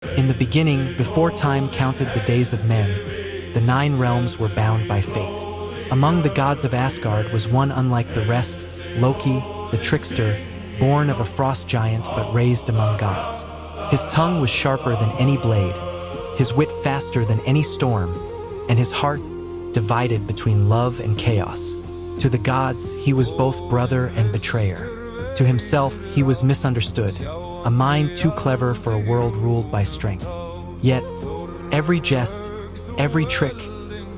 In the beginning, before time counted the days of men, the 9 realms were bound by fate. Among the gods of Asgard was one unlike the rest, Loki, the Trickster, born of a frost giant but raised among gods. His tongue was sharper than any blade, his wit faster than any storm, and his heart divided between love and chaos. To the gods, he was both brother and betrayer. To himself, he was misunderstood, a mind too clever for a world ruled by strength. Yet, every jest, every trick,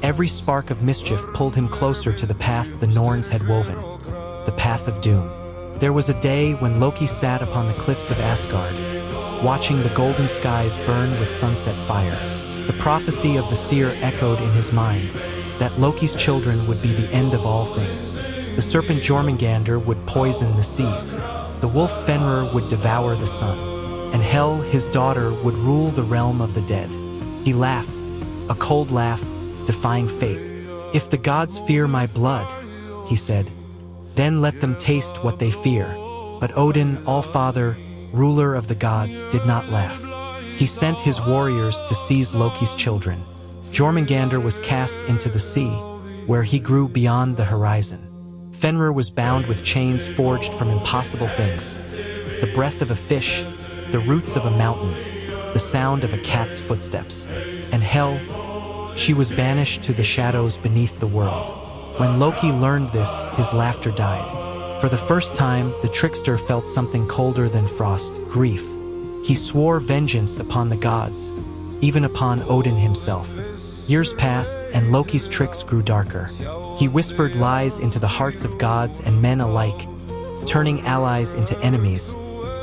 every spark of mischief pulled him closer to the path the Norns had woven, the path of doom. There was a day when Loki sat upon the cliffs of Asgard, watching the golden skies burn with sunset fire. The prophecy of the seer echoed in his mind, that Loki's children would be the end of all things. The serpent Jormungandr would poison the seas, the wolf Fenrir would devour the sun, and Hel, his daughter, would rule the realm of the dead. He laughed, a cold laugh, defying fate. "If the gods fear my blood," he said, "then let them taste what they fear." But Odin, All-Father, ruler of the gods, did not laugh. He sent his warriors to seize Loki's children. Jormungandr was cast into the sea, where he grew beyond the horizon. Fenrir was bound with chains forged from impossible things. The breath of a fish, the roots of a mountain, the sound of a cat's footsteps. And Hel, she was banished to the shadows beneath the world. When Loki learned this, his laughter died. For the first time, the Trickster felt something colder than frost, grief. He swore vengeance upon the gods, even upon Odin himself. Years passed, and Loki's tricks grew darker. He whispered lies into the hearts of gods and men alike, turning allies into enemies,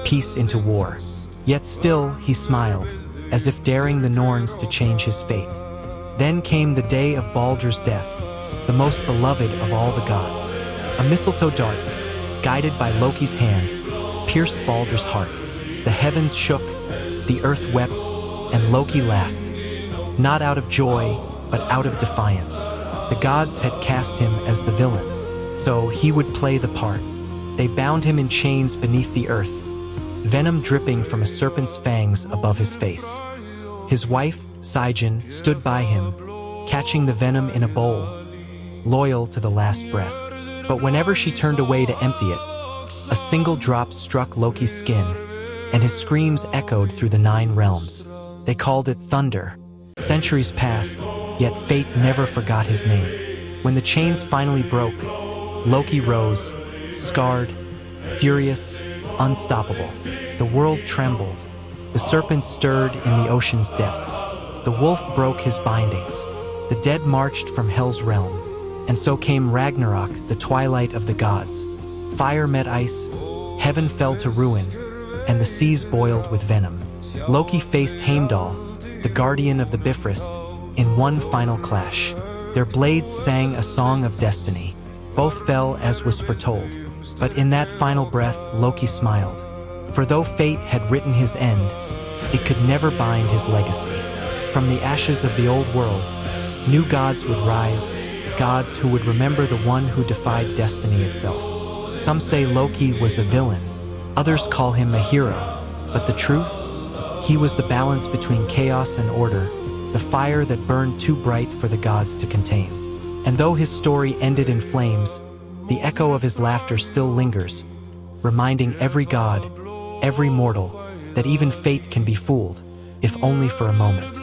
peace into war. Yet still he smiled, as if daring the Norns to change his fate. Then came the day of Baldur's death, the most beloved of all the gods. A mistletoe dart, guided by Loki's hand, pierced Baldur's heart. The heavens shook, the earth wept, and Loki laughed. Not out of joy, but out of defiance. The gods had cast him as the villain, so he would play the part. They bound him in chains beneath the earth, venom dripping from a serpent's fangs above his face. His wife, Sigyn, stood by him, catching the venom in a bowl, loyal to the last breath. But whenever she turned away to empty it, a single drop struck Loki's skin, and his screams echoed through the 9 realms. They called it thunder. Centuries passed, yet fate never forgot his name. When the chains finally broke, Loki rose, scarred, furious, unstoppable. The world trembled. The serpent stirred in the ocean's depths. The wolf broke his bindings. The dead marched from Hel's realm. And so came Ragnarok, the twilight of the gods. Fire met ice, heaven fell to ruin, and the seas boiled with venom. Loki faced Heimdall, the guardian of the Bifrost, in one final clash. Their blades sang a song of destiny. Both fell as was foretold. But in that final breath, Loki smiled. For though fate had written his end, it could never bind his legacy. From the ashes of the old world, new gods would rise, gods who would remember the one who defied destiny itself. Some say Loki was a villain, others call him a hero. But the truth? He was the balance between chaos and order, the fire that burned too bright for the gods to contain. And though his story ended in flames, the echo of his laughter still lingers, reminding every god, every mortal, that even fate can be fooled, if only for a moment.